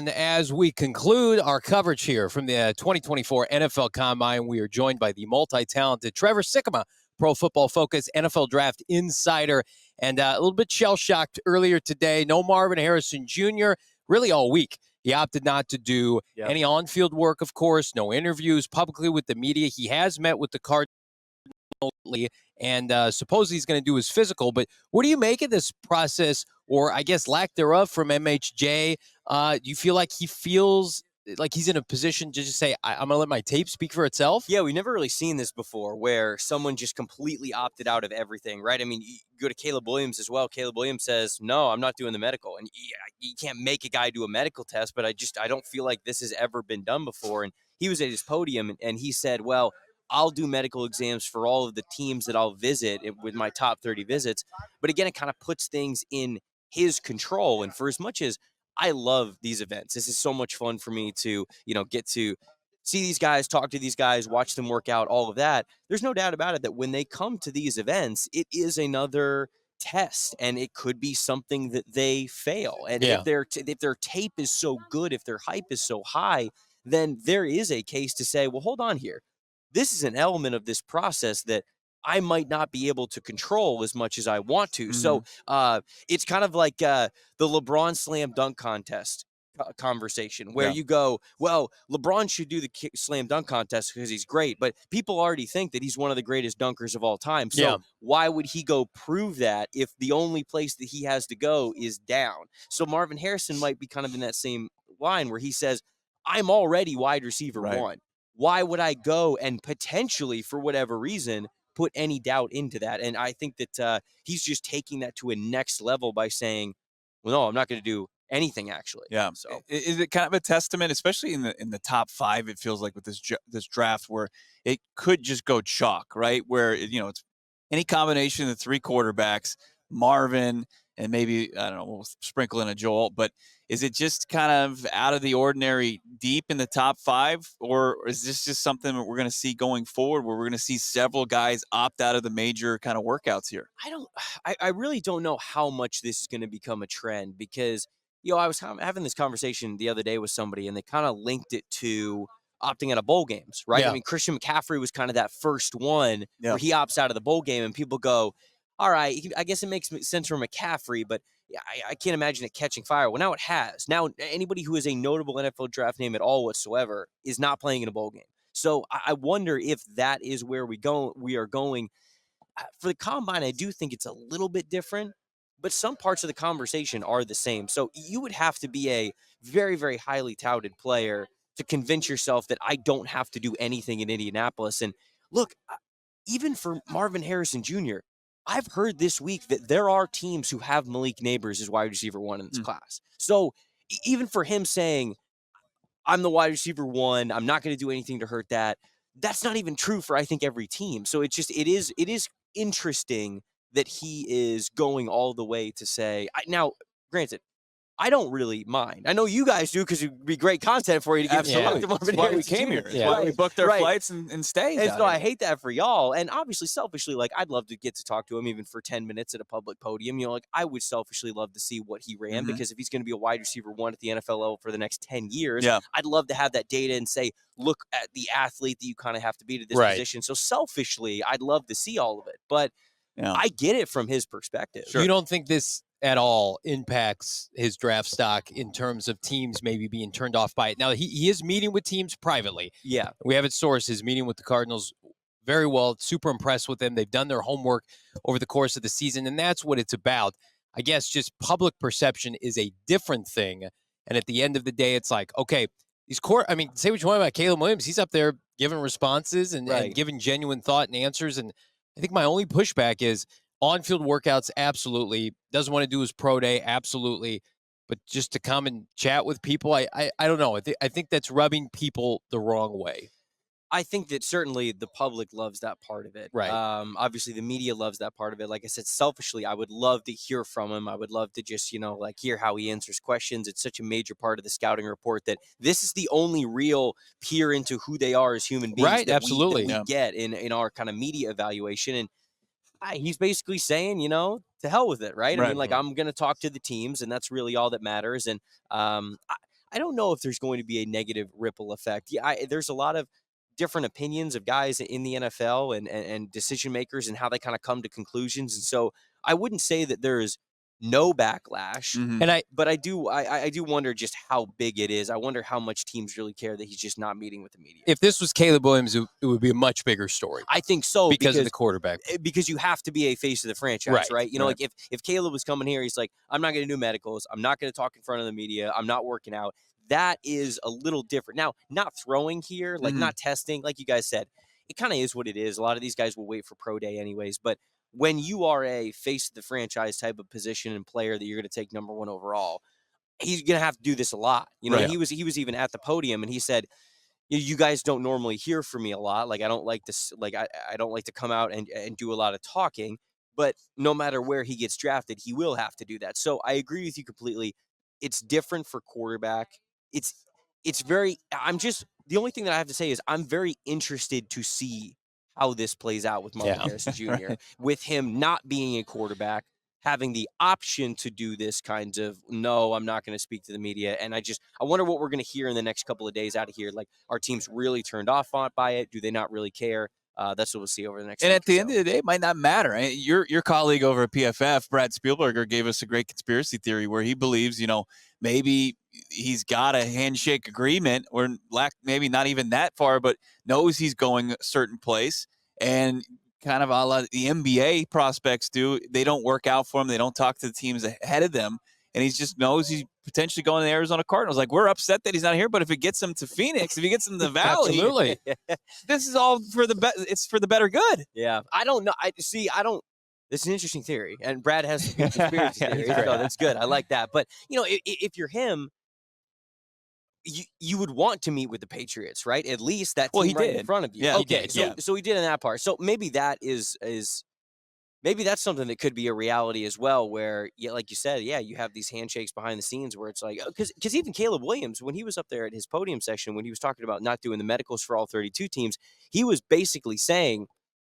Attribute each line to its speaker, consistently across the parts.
Speaker 1: on as we conclude our coverage here from the 2024 NFL Combine. We are joined by the multi-talented Trevor Sikkema, Pro Football Focus NFL Draft insider, and a little bit shell-shocked earlier today. No Marvin Harrison Jr. really all week. He opted not to do any on-field work, of course, no interviews publicly with the media. He has met with the Cardinals and supposedly he's going to do his physical. But what do you make of this process, or I guess lack thereof, from MHJ? Do you feel like he feels like he's in a position to just say, I'm going to let my tape speak for itself?
Speaker 2: Yeah, we've never really seen this before where someone just completely opted out of everything, right? I mean, you go to Caleb Williams as well. Caleb Williams says, no, I'm not doing the medical. And you can't make a guy do a medical test, but I don't feel like this has ever been done before. And he was at his podium and he said, well, I'll do medical exams for all of the teams that I'll visit with my top 30 visits. But again, it kind of puts things in his control. And for as much as I love these events, this is so much fun for me to, get to see these guys, talk to these guys, watch them work out, all of that. There's no doubt about it that when they come to these events, it is another test, and it could be something that they fail. And if their tape is so good, if their hype is so high, then there is a case to say, well, hold on here. This is an element of this process that I might not be able to control as much as I want to. So it's kind of like the LeBron slam dunk contest conversation where you go, well, LeBron should do the slam dunk contest because he's great, but people already think that he's one of the greatest dunkers of all time. So why would he go prove that if the only place that he has to go is down? So Marvin Harrison might be kind of in that same line where he says, I'm already wide receiver one. Why would I go and potentially, for whatever reason, put any doubt into that? And I think that he's just taking that to a next level by saying, well, no, I'm not going to do anything actually.
Speaker 3: Yeah.
Speaker 2: So
Speaker 3: is it kind of a testament, especially in the top five, it feels like with this draft where it could just go chalk, right? Where, it's any combination of the three quarterbacks, Marvin, and maybe, I don't know, we'll sprinkle in a Joel, but is it just kind of out of the ordinary deep in the top five, or is this just something that we're going to see going forward where we're going to see several guys opt out of the major kind of workouts here?
Speaker 2: I really don't know how much this is going to become a trend because, I was having this conversation the other day with somebody and they kind of linked it to opting out of bowl games, right? I mean, Christian McCaffrey was kind of that first one where he opts out of the bowl game and people go, all right, I guess it makes sense for McCaffrey, but I can't imagine it catching fire. Well, now it has. Now, anybody who is a notable NFL draft name at all whatsoever is not playing in a bowl game. So I wonder if that is where we are going. For the Combine, I do think it's a little bit different, but some parts of the conversation are the same. So you would have to be a very, very highly touted player to convince yourself that I don't have to do anything in Indianapolis. And look, even for Marvin Harrison Jr., I've heard this week that there are teams who have Malik Neighbors as wide receiver one in this class. So even for him saying, I'm the wide receiver one, I'm not going to do anything to hurt that, that's not even true for, I think, every team. So it is interesting that he is going all the way to say, now, granted, I don't really mind. I know you guys do because it would be great content for you to get to talk to Marvin Harrison.
Speaker 3: That's why we came here. That's why we booked our flights and stayed.
Speaker 2: And so I hate that for y'all. And obviously, selfishly, like, I'd love to get to talk to him even for 10 minutes at a public podium. Like, I would selfishly love to see what he ran because if he's going to be a wide receiver one at the NFL level for the next 10 years, I'd love to have that data and say, look at the athlete that you kind of have to be to this position. So selfishly, I'd love to see all of it. But I get it from his perspective.
Speaker 1: You don't think this at all impacts his draft stock in terms of teams maybe being turned off by it? Now, he is meeting with teams privately.
Speaker 2: Yeah.
Speaker 1: We have it sourced. His meeting with the Cardinals very well. Super impressed with them. They've done their homework over the course of the season, and that's what it's about. I guess just public perception is a different thing. And at the end of the day, it's like, okay, say what you want about Caleb Williams. He's up there giving responses and giving genuine thought and answers. And I think my only pushback is on-field workouts, absolutely. Doesn't want to do his pro day, absolutely. But just to come and chat with people, I don't know. I think that's rubbing people the wrong way.
Speaker 2: I think that certainly the public loves that part of it.
Speaker 1: Right.
Speaker 2: Obviously, the media loves that part of it. Like I said, selfishly, I would love to hear from him. I would love to just, hear how he answers questions. It's such a major part of the scouting report that this is the only real peer into who they are as human beings
Speaker 1: right,
Speaker 2: that
Speaker 1: absolutely.
Speaker 2: we get in our kind of media evaluation. And he's basically saying, to hell with it, right? I mean, like, I'm going to talk to the teams, and that's really all that matters. And I don't know if there's going to be a negative ripple effect. Yeah, there's a lot of different opinions of guys in the NFL and decision makers and how they kind of come to conclusions. And so I wouldn't say that there is no backlash,
Speaker 3: Mhm.
Speaker 1: And
Speaker 2: but I do wonder just how big it is. I wonder how much teams really care that he's just not meeting with the media.
Speaker 1: if this was Caleb Williams, it would be a much bigger story
Speaker 2: I think so
Speaker 1: because of the quarterback.
Speaker 2: because you have to be a face of the franchise, right? You know,
Speaker 3: right.
Speaker 2: like if Caleb was coming here, he's like, I'm not going to do medicals. I'm not going to talk in front of the media. I'm not working out. That is a little different. Now, not throwing here, like
Speaker 3: Mhm.
Speaker 2: not testing, like you guys said, it kind of is what it is. A lot of these guys will wait for pro day anyways. But when you are a face of the franchise type of position and player that you're going to take number 1 overall, he's going to have to do this a lot. You know,
Speaker 3: Right.
Speaker 2: he was even at the podium and he said, you guys don't normally hear from me a lot. Like I don't like this, like I don't like to come out and do a lot of talking, but no matter where he gets drafted, he will have to do that. So I agree with you completely. It's different for quarterback. It's very I'm just the only thing that I have to say is I'm very interested to see how this plays out with Marvin
Speaker 1: Yeah.
Speaker 2: Harrison Jr.
Speaker 3: Right.
Speaker 2: with him not being a quarterback, having the option to do this kind of no, I'm not going to speak to the media. And I wonder what we're going to hear in the next couple of days out of here. Like, are teams really turned off by it? Do they not really care? That's what we'll see over the next
Speaker 3: And
Speaker 2: week
Speaker 3: at
Speaker 2: or
Speaker 3: the
Speaker 2: so.
Speaker 3: end of the day, it might not matter. Your colleague over at PFF, Brad Spielberger, gave us a great conspiracy theory where he believes, maybe he's got a handshake agreement or maybe not even that far, but knows he's going a certain place. And kind of a la the NBA prospects do, they don't work out for him. They don't talk to the teams ahead of them. And he just knows he's potentially going to the Arizona Cardinals. Like, we're upset that he's not here, but if it gets him to Phoenix, if he gets him to the Valley,
Speaker 1: Absolutely.
Speaker 3: this is all for it's for the better good.
Speaker 2: Yeah, I don't know. I don't. This is an interesting theory, and Brad has some good conspiracy
Speaker 3: Yeah, he's
Speaker 2: theories.
Speaker 3: great.
Speaker 2: So that's good. I like that. But if you're him, you would want to meet with the Patriots, right? At least that
Speaker 3: Well,
Speaker 2: team
Speaker 3: he
Speaker 2: right in
Speaker 3: did.
Speaker 2: front of you.
Speaker 3: Yeah, he
Speaker 2: Okay,
Speaker 3: did,
Speaker 2: so
Speaker 3: yeah.
Speaker 2: so he did in that part. So maybe that is maybe that's something that could be a reality as well, where, yeah, like you said, yeah, you have these handshakes behind the scenes where it's like, because even Caleb Williams, when he was up there at his podium section, when he was talking about not doing the medicals for all 32 teams, he was basically saying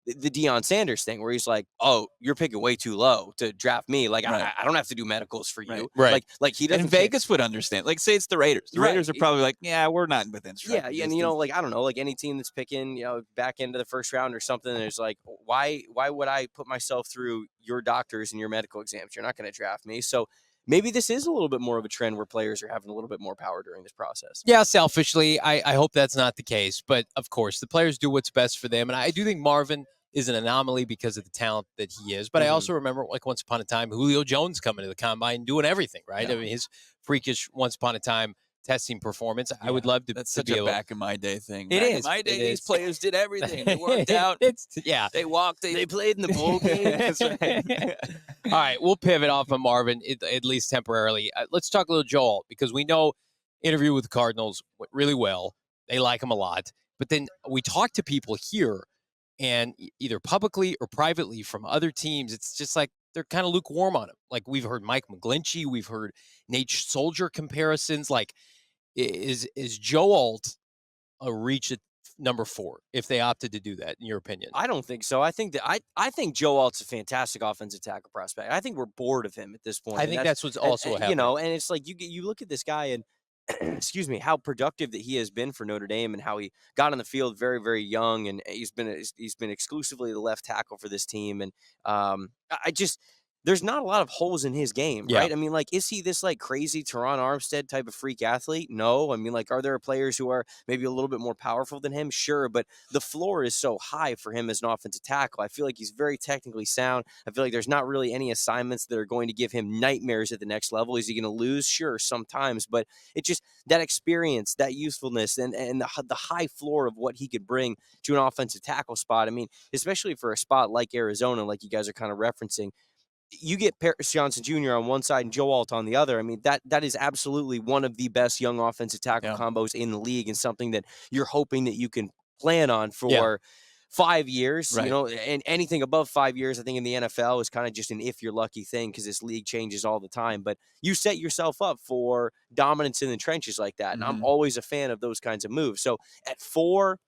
Speaker 2: the Deion Sanders thing, where he's like, "Oh, you're picking way too low to draft me. Like,
Speaker 3: Right.
Speaker 2: I don't have to do medicals for you.
Speaker 3: Right.
Speaker 2: Like he doesn't
Speaker 3: And
Speaker 2: care."
Speaker 3: Vegas would understand. Like, say it's the Raiders. The
Speaker 2: Right.
Speaker 3: Raiders are probably like, yeah, we're not within
Speaker 2: Yeah,
Speaker 3: striking
Speaker 2: and
Speaker 3: distance.
Speaker 2: like I don't know, like any team that's picking, back into the first round or something, there's like, why would I put myself through your doctors and your medical exams? You're not going to draft me. So maybe this is a little bit more of a trend where players are having a little bit more power during this process.
Speaker 1: Yeah, selfishly, I hope that's not the case. But of course, the players do what's best for them. And I do think Marvin is an anomaly because of the talent that he is. But I also remember, like, once upon a time, Julio Jones coming to the combine doing everything, right?
Speaker 3: Yeah.
Speaker 1: I mean, his freakish once upon a time testing performance. I would love to,
Speaker 3: That's
Speaker 1: to
Speaker 3: such
Speaker 1: be
Speaker 3: a
Speaker 1: able.
Speaker 3: back in my day thing.
Speaker 1: It
Speaker 3: Back
Speaker 1: is.
Speaker 3: in my day,
Speaker 1: It
Speaker 3: these
Speaker 1: is.
Speaker 3: players did everything. They worked out.
Speaker 1: Yeah.
Speaker 3: They walked.
Speaker 2: They played in the bowl game.
Speaker 3: That's right.
Speaker 1: All right, we'll pivot off of Marvin at least temporarily. Let's talk a little Joel because we know interview with the Cardinals went really well. They like him a lot, but then we talk to people here, and either publicly or privately from other teams, it's just like they're kind of lukewarm on him. Like we've heard Mike McGlinchey, we've heard Nate Soldier comparisons. Like is Joe Alt a reach at number 4 if they opted to do that? In your opinion?
Speaker 2: I don't think so. I think that I think Joe Alt's a fantastic offensive tackle prospect. I think we're bored of him at this point.
Speaker 1: I
Speaker 2: and
Speaker 1: think that's what's also
Speaker 2: and,
Speaker 1: happening.
Speaker 2: and it's like you look at this guy and excuse me, how productive that he has been for Notre Dame and how he got on the field very, very young, and he's been exclusively the left tackle for this team. And I just there's not a lot of holes in his game,
Speaker 1: Yeah.
Speaker 2: right? I mean, like, is he this like crazy Teron Armstead type of freak athlete? No. I mean, like, are there players who are maybe a little bit more powerful than him? Sure, but the floor is so high for him as an offensive tackle. I feel like he's very technically sound. I feel like there's not really any assignments that are going to give him nightmares at the next level. Is he going to lose? Sure, sometimes, but it just that experience, that usefulness, and the high floor of what he could bring to an offensive tackle spot. I mean, especially for a spot like Arizona, like you guys are kind of referencing. You get Paris Johnson Jr. on one side and Joe Alt on the other. I mean, that is absolutely one of the best young offensive tackle combos in the league, and something that you're hoping that you can plan on for 5 years,
Speaker 3: Right.
Speaker 2: and anything above 5 years, I think in the NFL is kind of just an if you're lucky thing because this league changes all the time. But you set yourself up for dominance in the trenches like that. And I'm always a fan of those kinds of moves. So at 4,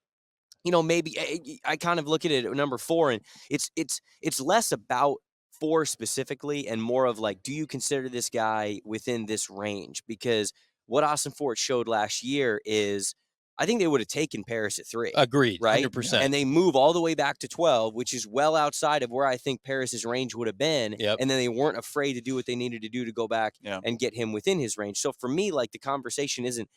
Speaker 2: maybe I kind of look at it at number 4, and it's less about 4 specifically and more of like, do you consider this guy within this range? Because what Austin Fort showed last year is I think they would have taken Paris at 3.
Speaker 1: Agreed,
Speaker 2: Right?
Speaker 1: 100%.
Speaker 2: And they move all the way back to 12, which is well outside of where I think Paris's range would have been.
Speaker 1: Yep.
Speaker 2: And then they weren't afraid to do what they needed to do to go back and get him within his range. So for me, like, the conversation isn't,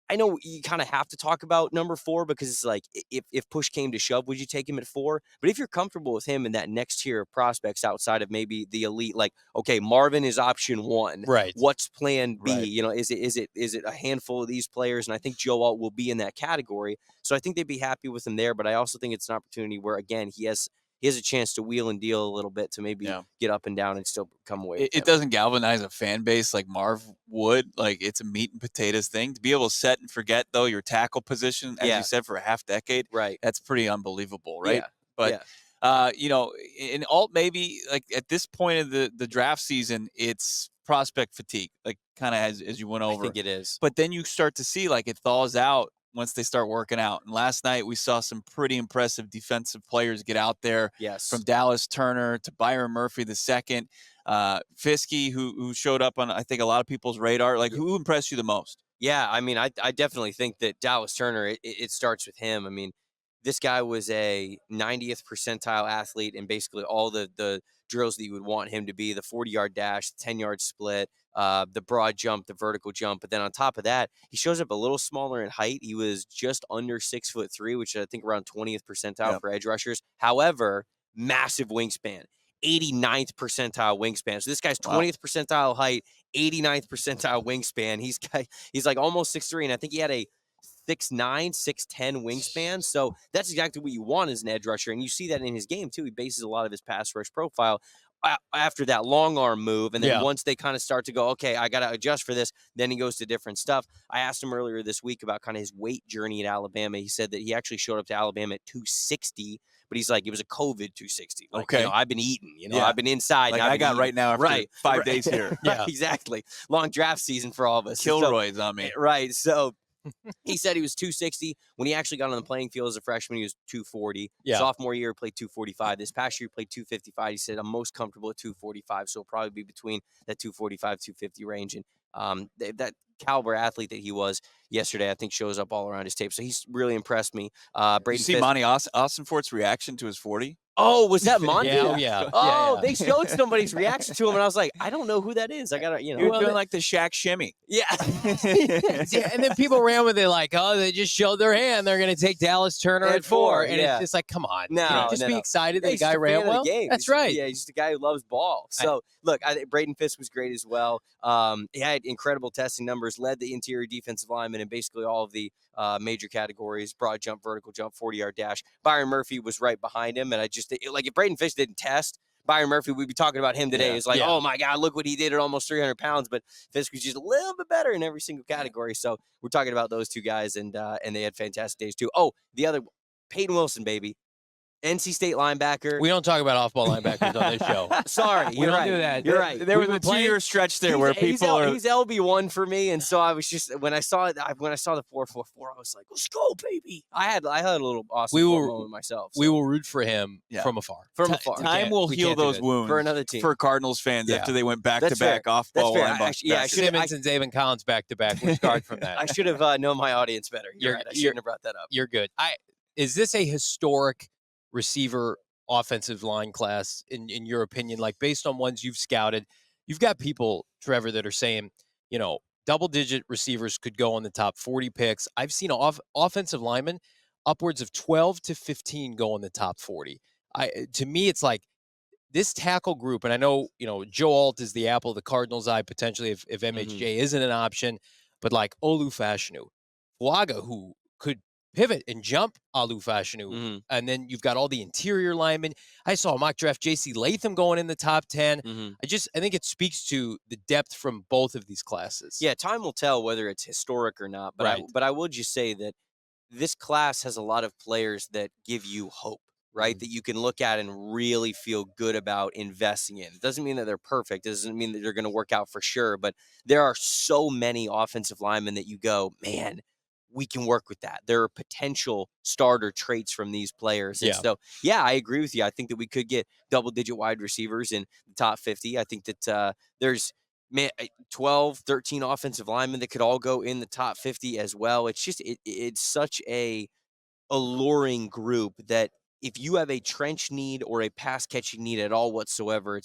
Speaker 2: I know you kind of have to talk about number 4 because it's like, if push came to shove, would you take him at 4? But if you're comfortable with him in that next tier of prospects outside of maybe the elite, like, okay, Marvin is option 1.
Speaker 1: Right.
Speaker 2: What's plan B?
Speaker 3: Right.
Speaker 2: You know, is it a handful of these players? And I think Joe Alt will be in that category. So I think they'd be happy with him there. But I also think it's an opportunity where, again, he has a chance to wheel and deal a little bit to maybe get up and down and still come away.
Speaker 3: It doesn't galvanize a fan base like Marv would. Like, it's a meat and potatoes thing. To be able to set and forget, though, your tackle position, as you said, for a half decade,
Speaker 2: right?
Speaker 3: That's pretty unbelievable, right?
Speaker 2: Yeah.
Speaker 3: But, you know, in Alt, maybe, like, at this point of the draft season, it's prospect fatigue, like, kind of as you went over.
Speaker 2: I think it is.
Speaker 3: But then you start to see, like, it thaws out once they start working out. And last night we saw some pretty impressive defensive players get out there.
Speaker 2: Yes.
Speaker 3: From Dallas Turner to Byron Murphy II, Fiske, who showed up on, I think, a lot of people's radar. Like, who impressed you the most?
Speaker 2: Yeah, I mean, I definitely think that Dallas Turner, it starts with him. I mean, this guy was a 90th percentile athlete in basically all the drills that you would want him to be: the 40-yard dash, the 10-yard split, the broad jump, the vertical jump. But then on top of that, he shows up a little smaller in height. He was just under 6'3", which is, I think, around 20th percentile for edge rushers. However, massive wingspan, 89th percentile wingspan. So this guy's 20th percentile height, 89th percentile wingspan. He's like almost 6'3", and I think he had a 6'9", 6'10" wingspan. So that's exactly what you want as an edge rusher. And you see that in his game too. He bases a lot of his pass rush profile after that long arm move. And then once they kind of start to go, okay, I got to adjust for this, then he goes to different stuff. I asked him earlier this week about kind of his weight journey at Alabama. He said that he actually showed up to Alabama at 260, but he's like, it was a COVID 260. Like,
Speaker 3: okay.
Speaker 2: You know, I've been eating, I've been inside.
Speaker 3: Like,
Speaker 2: and
Speaker 3: I got
Speaker 2: eating.
Speaker 3: right now after 5 days here.
Speaker 2: Exactly. Long draft season for all of us.
Speaker 3: Kilroy's on me.
Speaker 2: Right. So he said he was 260. When he actually got on the playing field as a freshman, he was 240. Sophomore year, played 245. This past year, played 255. He said, I'm most comfortable at 245, so it'll probably be between that 245, 250 range. And that caliber athlete that he was yesterday, I think, shows up all around his tape. So he's really impressed me.
Speaker 3: Did you see Monty Austin Fort's reaction to his 40?
Speaker 2: Oh, was that Monty? They
Speaker 1: Yeah.
Speaker 2: showed somebody's reaction to him, and I was like, I don't know who that is. I gotta,
Speaker 3: He was doing like the Shaq shimmy.
Speaker 2: Yeah.
Speaker 1: And then people ran with it like, oh, they just showed their hand. They're going to take Dallas Turner at 4. And it's just like, come on. Just be excited that the guy ran well. That's right.
Speaker 2: Yeah, he's just a guy who loves ball. So, look, I think Braden Fisk was great as well. He had incredible testing numbers, led the interior defensive lineman in basically all of the major categories: broad jump, vertical jump, 40-yard dash. Byron Murphy was right behind him. And I just, like, if Braden Fisk didn't test, Byron Murphy, we'd be talking about him today. It's like, oh my God, look what he did at almost 300 pounds. But Fisk was just a little bit better in every single category. So we're talking about those two guys, and they had fantastic days too. Oh, the other, Peyton Wilson, baby. NC State linebacker.
Speaker 1: We don't talk about off-ball linebackers on this show.
Speaker 2: Sorry,
Speaker 1: we don't do that.
Speaker 2: You're right.
Speaker 3: There was a 2-year stretch there where people are.
Speaker 2: He's LB1 for me, and so I was just when I saw the 4.44, I was like, "Let's go, baby!" I had a little awesome moment myself. So.
Speaker 1: We will root for him from afar.
Speaker 3: Time will heal those wounds
Speaker 2: for another team.
Speaker 3: For Cardinals fans after they went back-to-back off-ball linebackers.
Speaker 1: Simmons and Zayvon Collins back-to-back. We're scarred from that.
Speaker 2: I should have known my audience better. You're right. I shouldn't have brought that up.
Speaker 1: You're good. Is this a historic receiver offensive line class in your opinion? Like, based on ones you've scouted, you've got people, Trevor, that are saying, double-digit receivers could go on the top 40 picks. I've seen offensive linemen upwards of 12 to 15 go on the top 40. To me, it's like this tackle group, and I know, Joe Alt is the apple of the Cardinals' eye potentially if MHJ isn't an option, but like Olu Fashanu, Fuaga, who could pivot and jump Olu Fashanu. And then you've got all the interior linemen. I saw a mock draft J.C. Latham going in the top 10. I think it speaks to the depth from both of these classes.
Speaker 2: Yeah, time will tell whether it's historic or not. But I will just say that this class has a lot of players that give you hope, right? That you can look at and really feel good about investing in. It doesn't mean that they're perfect. It doesn't mean that they're going to work out for sure. But there are so many offensive linemen that you go, man, we can work with that. There are potential starter traits from these players. And so, I agree with you. I think that we could get double-digit wide receivers in the top 50. I think that there's man, 12, 13 offensive linemen that could all go in the top 50 as well. It's just it's such a alluring group that if you have a trench need or a pass catching need at all whatsoever,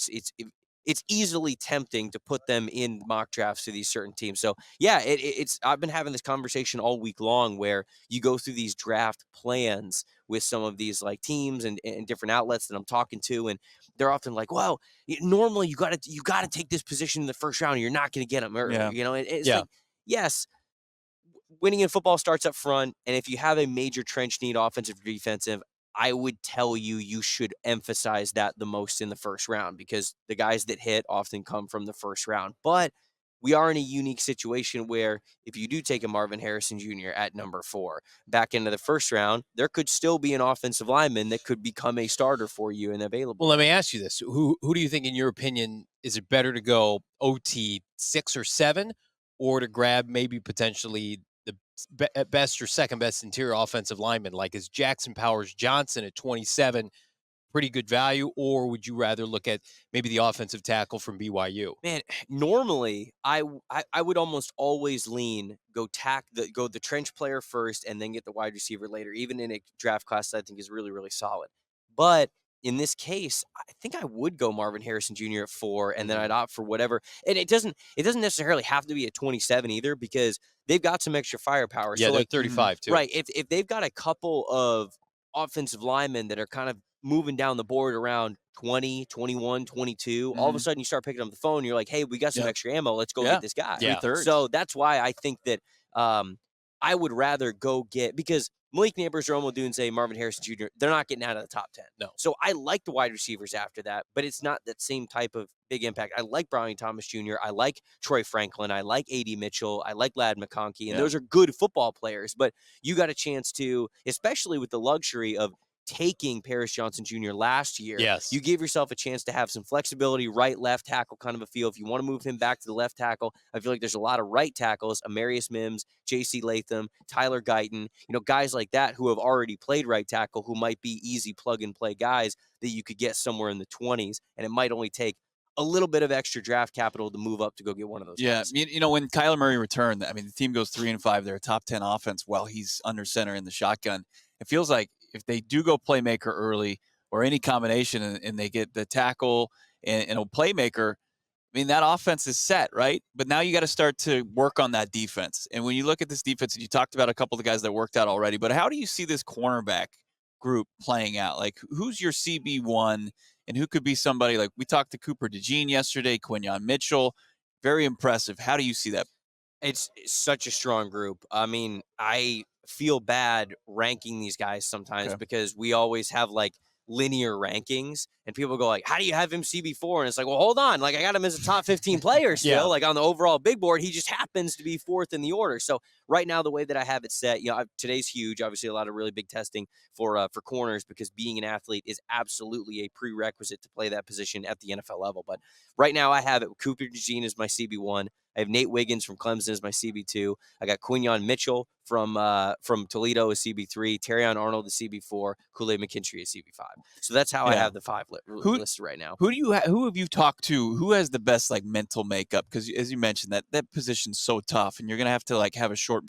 Speaker 2: it's easily tempting to put them in mock drafts to these certain teams. So yeah, it's I've been having this conversation all week long where you go through these draft plans with some of these like teams and different outlets that I'm talking to, and they're often like, "Well, normally you gotta take this position in the first round. Or you're not going to get them early."
Speaker 3: Yeah.
Speaker 2: It's
Speaker 1: Yeah.
Speaker 2: like, yes, winning in football starts up front, and if you have a major trench need, offensive or defensive, I would tell you you should emphasize that the most in the first round because the guys that hit often come from the first round. But we are in a unique situation where if you do take a Marvin Harrison Jr. at number 4 back into the first round, there could still be an offensive lineman that could become a starter for you and available.
Speaker 1: Well, let me ask you this: who do you think, in your opinion, is it better to go OT 6 or 7, or to grab maybe potentially the at best or second best interior offensive lineman? Like, is Jackson Powers Johnson at 27 pretty good value, or would you rather look at maybe the offensive tackle from BYU?
Speaker 2: Man, normally I would almost always lean go the trench player first and then get the wide receiver later, even in a draft class that I think is really, really solid. But in this case, I think I would go Marvin Harrison Jr. at 4, and then I'd opt for whatever. And it doesn't necessarily have to be at 27 either because they've got some extra firepower.
Speaker 1: Yeah,
Speaker 2: So
Speaker 1: they're
Speaker 2: like
Speaker 1: 35 too.
Speaker 2: right, if they've got a couple of offensive linemen that are kind of moving down the board around 20, 21, 22, all of a
Speaker 3: Mhm.
Speaker 2: sudden you start picking up the phone. You're like, hey, we got some
Speaker 3: Yep.
Speaker 2: extra ammo. Let's go
Speaker 3: Yeah.
Speaker 2: get this guy.
Speaker 3: Three
Speaker 1: Yeah.
Speaker 3: thirds.
Speaker 2: So that's why I think that um, I would rather go get because Malik Neighbors, Romo Dunze, Marvin Harrison Jr., they're not getting out of the top 10.
Speaker 1: No.
Speaker 2: So I like the wide receivers after that, but it's not that same type of big impact. I like Brownie Thomas Jr., I like Troy Franklin, I like A.D. Mitchell, I like Lad McConkey, and
Speaker 3: Yeah.
Speaker 2: those are good football players, but you got a chance to, especially with the luxury of taking Paris Johnson Jr. last year,
Speaker 1: Yes.
Speaker 2: you give yourself a chance to have some flexibility, right, left tackle kind of a feel. If you want to move him back to the left tackle, I feel like there's a lot of right tackles, Amarius Mims, J.C. Latham, Tyler Guyton, guys like that who have already played right tackle who might be easy plug and play guys that you could get somewhere in the 20s, and it might only take a little bit of extra draft capital to move up to go get one of those
Speaker 3: Yeah,
Speaker 2: guys.
Speaker 3: when Kyler Murray returned, I mean, the team goes 3-5. They're a top 10 offense while he's under center in the shotgun. It feels like if they do go playmaker early or any combination and they get the tackle and a playmaker, I mean, that offense is set, right? But now you got to start to work on that defense. And when you look at this defense, and you talked about a couple of the guys that worked out already, but how do you see this cornerback group playing out? Like, who's your CB1 and who could be somebody like we talked to Cooper DeJean yesterday, Quinyon Mitchell? Very impressive. How do you see that?
Speaker 2: It's such a strong group. I mean, I feel bad ranking these guys sometimes
Speaker 3: Okay.
Speaker 2: because we always have like linear rankings and people go like, how do you have him CB4? And it's like, well, hold on. Like I got him as a top 15 player still,
Speaker 1: Yeah.
Speaker 2: like on the overall big board. He just happens to be 4th in the order. So right now, the way that I have it set, today's huge, obviously a lot of really big testing for corners because being an athlete is absolutely a prerequisite to play that position at the NFL level. But right now I have it. Cooper DeJean is my CB1. I have Nate Wiggins from Clemson as my CB2. I got Quinyon Mitchell from Toledo as CB3. Terrion Arnold as CB4. Kool-Aid McKinstry as CB5. So that's how I
Speaker 3: Yeah.
Speaker 2: have the 5
Speaker 3: Who-
Speaker 2: listed right now.
Speaker 3: Who have you talked to? Who has the best like mental makeup? Because as you mentioned, that position's so tough, and you're gonna have to like have a short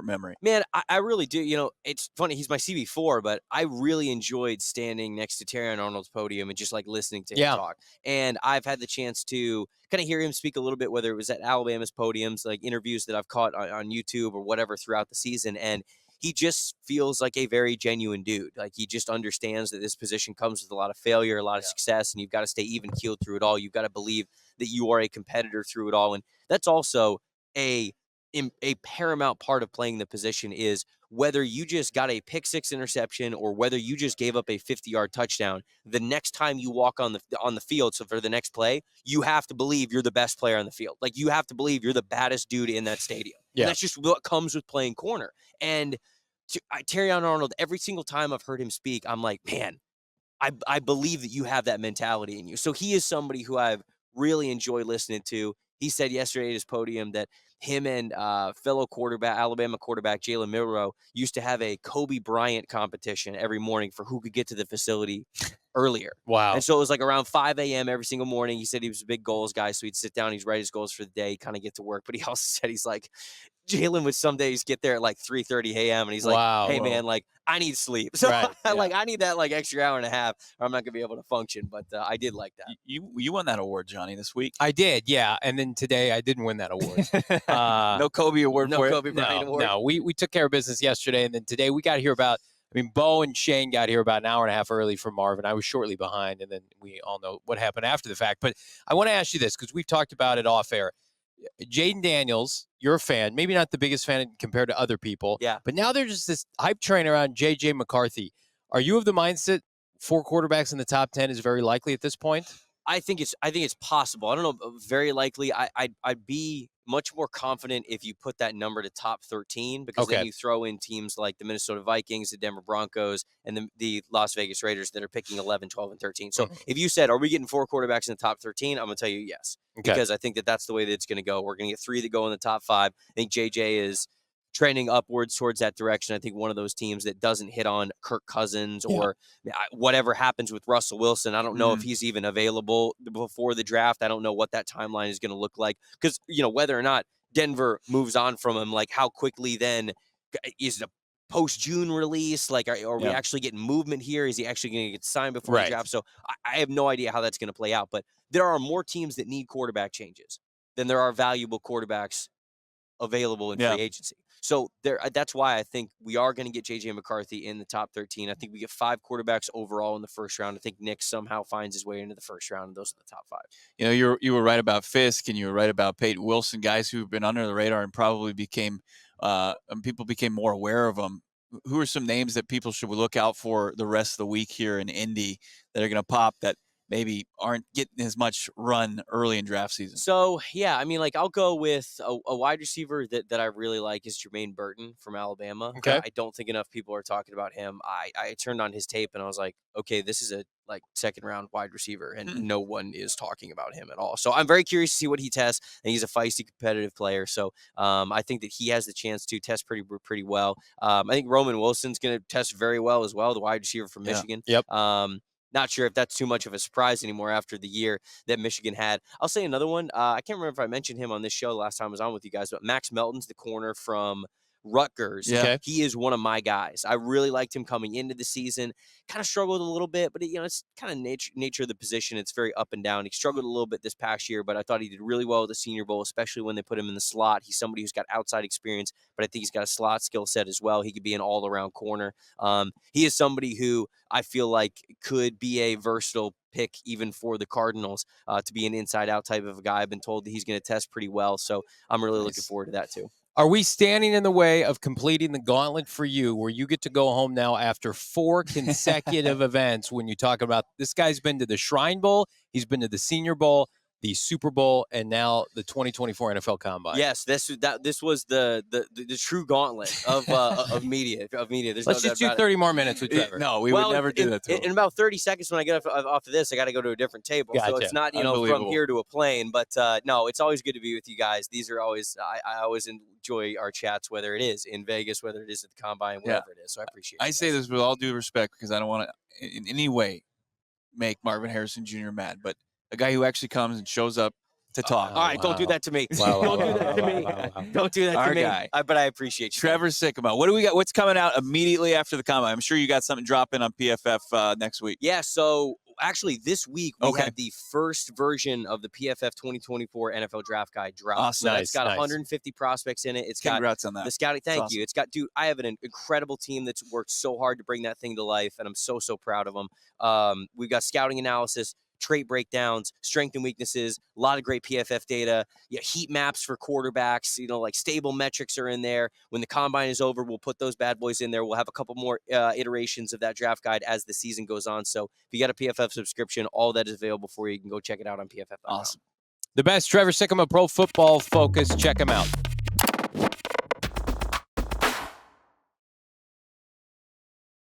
Speaker 3: memory.
Speaker 2: Man, I really do. It's funny. He's my CB4, but I really enjoyed standing next to Terrion Arnold's podium and just like listening to him
Speaker 1: Yeah.
Speaker 2: talk. And I've had the chance to kind of hear him speak a little bit, whether it was at Alabama's podiums, like interviews that I've caught on YouTube or whatever throughout the season. And he just feels like a very genuine dude. Like he just understands that this position comes with a lot of failure, a lot of success, and you've got to stay even keeled through it all. You've got to believe that you are a competitor through it all. And that's also a a paramount part of playing the position is whether you just got a pick 6 interception or whether you just gave up a 50-yard touchdown. The next time you walk on the field, so for the next play, you have to believe you're the best player on the field. Like you have to believe you're the baddest dude in that stadium.
Speaker 1: Yeah.
Speaker 2: And that's just what comes with playing corner. And Terrion Arnold, every single time I've heard him speak, I'm like, man, I believe that you have that mentality in you. So he is somebody who I've really enjoyed listening to. He said yesterday at his podium that him and fellow Alabama quarterback Jalen Milroe used to have a Kobe Bryant competition every morning for who could get to the facility earlier.
Speaker 1: Wow.
Speaker 2: And so it was like around 5 a.m. every single morning. He said he was a big goals guy, so he'd sit down, he'd write his goals for the day, kind of get to work. But he also said he's like, Jalen would some days get there at like 3:30 a.m. and he's like, hey, man, like, I need sleep. So
Speaker 1: Right,
Speaker 2: like, I need that like extra hour and a half or I'm not going to be able to function. But I did like that.
Speaker 3: You won that award, Johnny, this week.
Speaker 1: I did, yeah. And then today I didn't win that award.
Speaker 3: No Kobe award
Speaker 2: No
Speaker 3: for
Speaker 2: Kobe
Speaker 3: you?
Speaker 2: Bryant award.
Speaker 1: No, we took care of business yesterday, and then today we got here about, Bo and Shane got here about an hour and a half early from Marvin. I was shortly behind, and then we all know what happened after the fact. But I want to ask you this, because we've talked about it off air. Jaden Daniels, you're a fan, maybe not the biggest fan compared to other people.
Speaker 2: Yeah.
Speaker 1: But now there's just this hype train around J.J. McCarthy. Are you of the mindset 4 quarterbacks in the top 10 is very likely at this point?
Speaker 2: I think it's possible. I don't know. Very likely. I'd be much more confident if you put that number to top 13 because then you throw in teams like the Minnesota Vikings, the Denver Broncos, and the Las Vegas Raiders that are picking 11, 12, and 13. So if you said, are we getting 4 quarterbacks in the top 13? I'm going to tell you yes. Because I think that's the way that it's going to go. We're going to get 3 that go in the top 5. I think JJ is trending upwards towards that direction. I think one of those teams that doesn't hit on Kirk Cousins or whatever happens with Russell Wilson. I don't know if he's even available before the draft. I don't know what that timeline is going to look like because, whether or not Denver moves on from him, like how quickly then is the post-June release? Like, are we actually getting movement here? Is he actually going to get signed before the draft? So I have no idea how that's going to play out, but there are more teams that need quarterback changes than there are valuable quarterbacks available in free agency. So that's why I think we are going to get J.J. McCarthy in the top 13. I think we get 5 quarterbacks overall in the first round. I think Nick somehow finds his way into the first round, and those are the top 5.
Speaker 3: You were right about Fisk, and you were right about Peyton Wilson, guys who've been under the radar and probably people became more aware of them. Who are some names that people should look out for the rest of the week here in Indy that are going to pop that maybe aren't getting as much run early in draft season?
Speaker 2: So, I'll go with a wide receiver that I really like is Jermaine Burton from Alabama.
Speaker 1: Okay.
Speaker 2: I don't think enough people are talking about him. I turned on his tape and I was like, okay, this is a second round wide receiver and no one is talking about him at all. So I'm very curious to see what he tests. And he's a feisty, competitive player. So I think that he has the chance to test pretty well. I think Roman Wilson's going to test very well as well, the wide receiver from Michigan.
Speaker 1: Yep.
Speaker 2: Not sure if that's too much of a surprise anymore after the year that Michigan had. I'll say another one. I can't remember if I mentioned him on this show the last time I was on with you guys, but Max Melton's the corner from Rutgers.
Speaker 1: Yeah.
Speaker 2: He is one of my guys. I really liked him coming into the season. Kind of struggled a little bit, but it's kind of nature of the position. It's very up and down. He struggled a little bit this past year, but I thought he did really well at the Senior Bowl, especially when they put him in the slot. He's somebody who's got outside experience, but I think he's got a slot skill set as well. He could be an all-around corner. He is somebody who I feel like could be a versatile pick even for the Cardinals to be an inside-out type of a guy. I've been told that he's going to test pretty well, so I'm really looking forward to that too.
Speaker 1: Are we standing in the way of completing the gauntlet for you where you get to go home now after 4 consecutive events when you talk about this guy's been to the Shrine Bowl, he's been to the Senior Bowl, the Super Bowl, and now the 2024 NFL Combine?
Speaker 2: Yes, this was the true gauntlet of media.
Speaker 1: Let's just do 30 more minutes with Trevor.
Speaker 3: No, we would never do that to him.
Speaker 2: In about 30 seconds when I get off of this, I got to go to a different table.
Speaker 1: Gotcha.
Speaker 2: So it's not, from here to a plane. But no, it's always good to be with you guys. These are always, I always enjoy our chats, whether it is in Vegas, whether it is at the Combine, whatever it is. So I appreciate it.
Speaker 3: I say this with all due respect because I don't want to in any way make Marvin Harrison Jr. mad, but a guy who actually comes and shows up to talk.
Speaker 2: All right, don't do that to me. Don't do that to me. Don't do that to
Speaker 3: Our
Speaker 2: me.
Speaker 3: guy.
Speaker 2: But I appreciate you.
Speaker 3: Trevor Sikkema. What do we got? What's coming out immediately after the Combine? I'm sure you got something dropping on PFF next week.
Speaker 2: Yeah, so actually this week we had the first version of the PFF 2024 NFL Draft Guide drop.
Speaker 3: Awesome.
Speaker 2: So it's got 150 prospects in it. It's
Speaker 3: Congrats on that.
Speaker 2: The scouting. Thank you. It's got, dude, I have an incredible team that's worked so hard to bring that thing to life, and I'm so proud of them. We've got scouting analysis, trait breakdowns, strength and weaknesses, a lot of great PFF data, heat maps for quarterbacks, like stable metrics are in there. When the Combine is over, we'll put those bad boys in there. We'll have a couple more iterations of that draft guide as the season goes on. So if you got a PFF subscription, all that is available for you. You can go check it out on PFF.com.
Speaker 3: Awesome.
Speaker 1: The best Trevor Sikkema Pro Football Focus. Check him out.